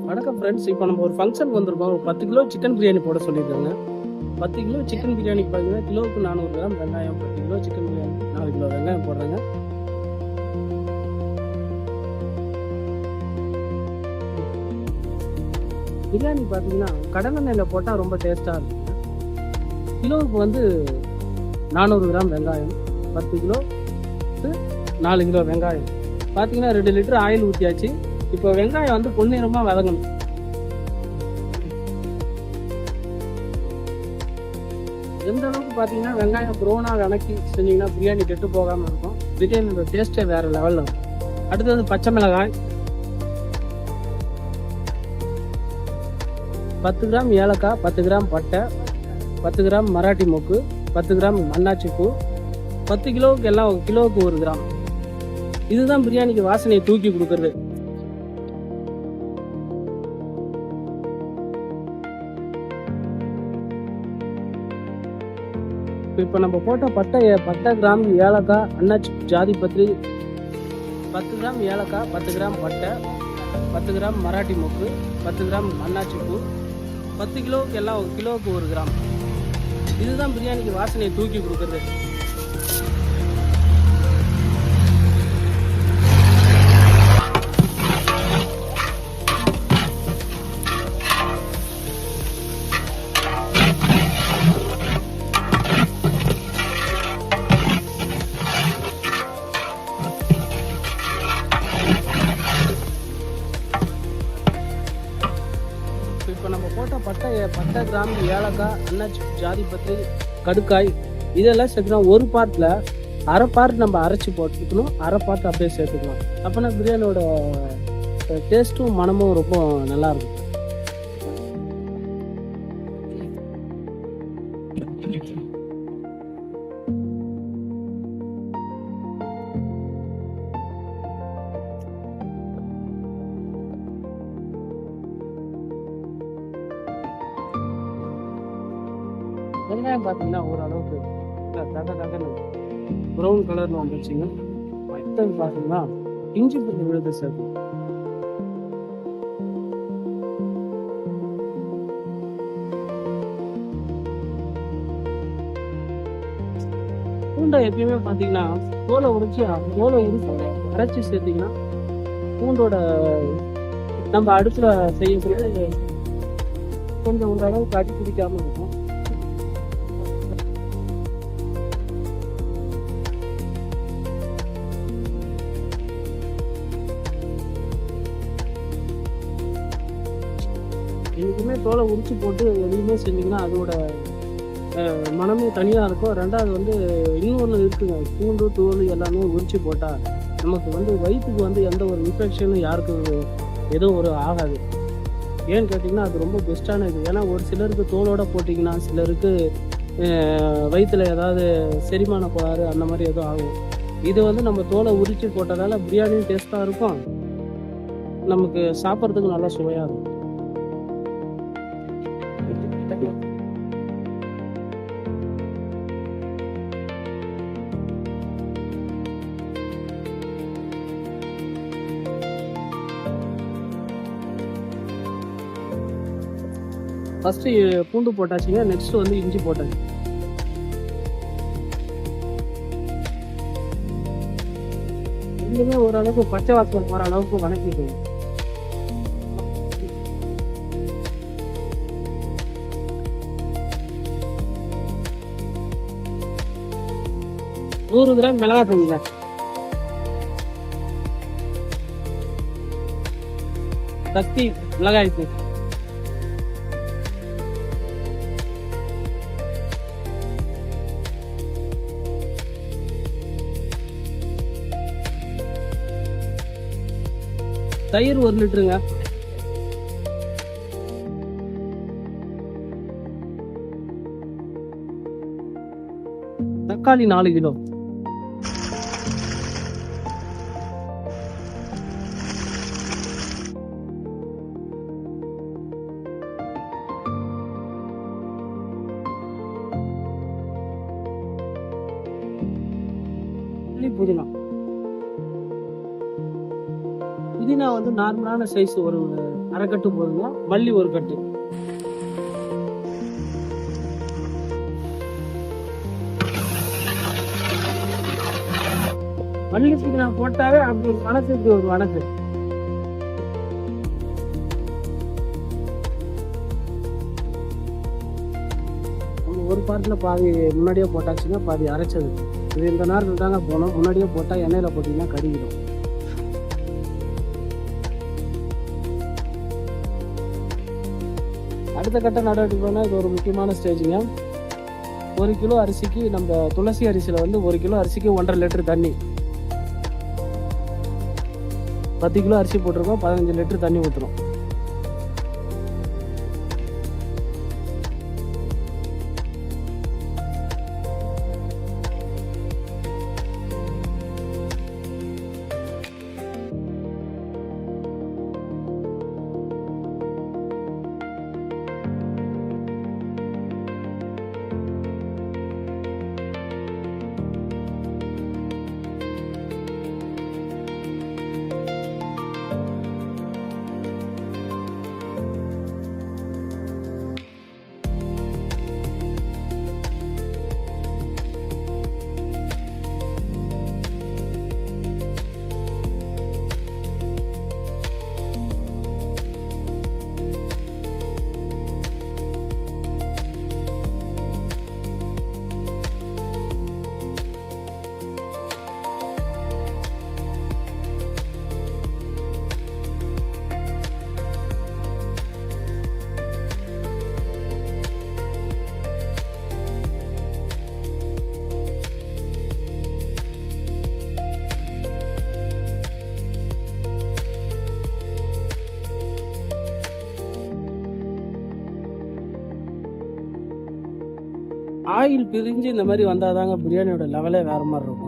வணக்கம் ஃப்ரெண்ட்ஸ். இப்போ நம்ம ஒரு ஃபங்க்ஷன் வந்திருக்கோம். ஒரு 10 கிலோ சிக்கன் பிரியாணி போட சொல்லியிருக்காங்க. 10 கிலோ சிக்கன் பிரியாணிக்கு பார்த்தீங்கன்னா கிலோவுக்கு 400 கிராம் வெங்காயம், 10 கிலோ சிக்கன் பிரியாணி 4 கிலோ வெங்காயம் போடுறாங்க. பிரியாணி பார்த்தீங்கன்னா கடலெண்ணெயில் போட்டால் ரொம்ப டேஸ்ட்டாக இருக்கும். கிலோவுக்கு வந்து 400 கிராம் வெங்காயம், 10 கிலோ 4 கிலோ வெங்காயம் பார்த்தீங்கன்னா 2 லிட்டர் ஆயில் ஊற்றியாச்சு. இப்போ வெங்காயம் வந்து பொன்னிறமாக வதங்கணும். எந்த அளவுக்கு பார்த்தீங்கன்னா வெங்காயம் ப்ரௌனாக வதக்கி செஞ்சீங்கன்னா பிரியாணி கெட்டு போகாமல் இருக்கும். பிரியாணியோட டேஸ்ட்டே வேறு லெவலில் இருக்கும். அடுத்தது பச்சை மிளகாய், 10 கிராம் ஏலக்காய், 10 கிராம் பட்டை, 10 கிராம் மராட்டி மொக்கு, 10 கிராம் அன்னாச்சி பூ, 10 கிலோவுக்கு எல்லாம் கிலோவுக்கு 1 கிராம். இதுதான் பிரியாணிக்கு வாசனையை தூக்கி கொடுக்குறது. இப்போ நம்ம போட்ட பட்டை கிராம் ஏலக்காய், அன்னாச்சி ஜாதி பத்திரி, 10 கிராம் ஏலக்காய், 10 கிராம் பட்டை, 10 கிராம் மராட்டி மொக்கு, 10 கிராம் அன்னாச்சி பூ, 10 கிலோவுக்கு எல்லாம் கிலோவுக்கு 1 கிராம். இதுதான் பிரியாணிக்கு வாசனையை தூக்கி கொடுக்குறது. இப்போ நம்ம போட்ட பட்டை கிராம் ஏலக்காய், அன்னாச்சி ஜாதி பத்திரி, கடுக்காய் இதெல்லாம் சேர்த்துக்கணும். ஒரு பார்ட்டில் அரை பார்ட் நம்ம அரைச்சி போட்டுக்கணும், அரை பார்ட் அப்படியே சேர்த்துக்கணும். அப்போனா பிரியாணியோட டேஸ்ட்டும் மனமும் ரொம்ப நல்லாயிருக்கும். வெங்காயம் பார்த்தீங்கன்னா ஓரளவுக்கு தகன்னு ப்ரௌன் கலரில் வந்துருச்சுங்க. அடுத்தது பார்த்தீங்கன்னா இஞ்சி பூண்டு விழுது சேர்க்கணும். பூண்டை எப்பயுமே பார்த்தீங்கன்னா தோலை உரிச்சு அரைச்சி சேர்த்திங்கன்னா பூண்டோட நம்ம அடுப்பில் செய்யக்கூடிய கொஞ்சம் ஓரளவுக்கு அடி பிடிக்காமல் இருக்கும். எதுக்குமே தோலை உரிச்சு போட்டு எதுவுமே செஞ்சிங்கன்னா அதோட மனமே தனியாக இருக்கும். ரெண்டாவது வந்து இன்னொன்று இருக்குங்க, பூண்டு தோல் எல்லாமே உரிச்சு போட்டால் நமக்கு வந்து வயிற்றுக்கு வந்து எந்த ஒரு இன்ஃபெக்ஷனும் யாருக்கும் எதுவும் ஒரு ஆகாது. ஏன்னு கேட்டிங்கன்னா அது ரொம்ப பெஸ்ட்டான இது. ஏன்னா ஒரு சிலருக்கு தோலோடு போட்டிங்கன்னா சிலருக்கு வயிற்றில் ஏதாவது செரிமான கோளாறு அந்த மாதிரி எதுவும் ஆகும். இது வந்து நம்ம தோலை உரிச்சு போட்டதால பிரியாணியும் டேஸ்ட்டாக இருக்கும், நமக்கு சாப்பிட்றதுக்கு நல்லா சுவையாக இருக்கும். ஃபஸ்ட்டு பூண்டு போட்டாச்சுங்க, நெக்ஸ்ட் வந்து இஞ்சி போட்டாச்சு. ரெண்டுமே ஓரளவுக்கு பச்சை வாசனை வர அளவுக்கு வதக்கிக்கணும். நூறு கிராம் மிளகாய் தூளுங்க, சக்தி மிளகாய் தூள், தயிர் 1 லிட்டருங்க, தக்காளி 4 கிலோ, புதினா புதினா வந்து நார்மலான சைஸ் ஒரு அரை கட்டு போதுங்க. மல்லி ஒரு கட்டு. மல்லி புதினா போட்டாவே அப்படி ஒரு வணக்கு, இப்படி ஒரு வணக்கு. ஒரு பார்ட்ல பாதி முன்னாடியே போட்டாச்சுன்னா பாதி அரைச்சது. இது இந்த நேரத்தில் தாங்க போகணும். முன்னாடியே போட்டால் எண்ணெயில் போட்டிங்கன்னா கருகிடும். அடுத்த கட்ட நடவடிக்கைனா இது ஒரு முக்கியமான ஸ்டேஜுங்க. 1 கிலோ அரிசிக்கு நம்ம துளசி அரிசியில் வந்து 1 கிலோ அரிசிக்கு 1.5 லிட்டர் தண்ணி. 10 கிலோ அரிசி போட்டிருக்கோம், 15 லிட்டர் தண்ணி ஊற்றுறோம். ஆயில் பிரிஞ்சு இந்த மாதிரி வந்தால் தாங்க பிரியாணியோட லெவலே வேறு மாதிரி இருக்கும்.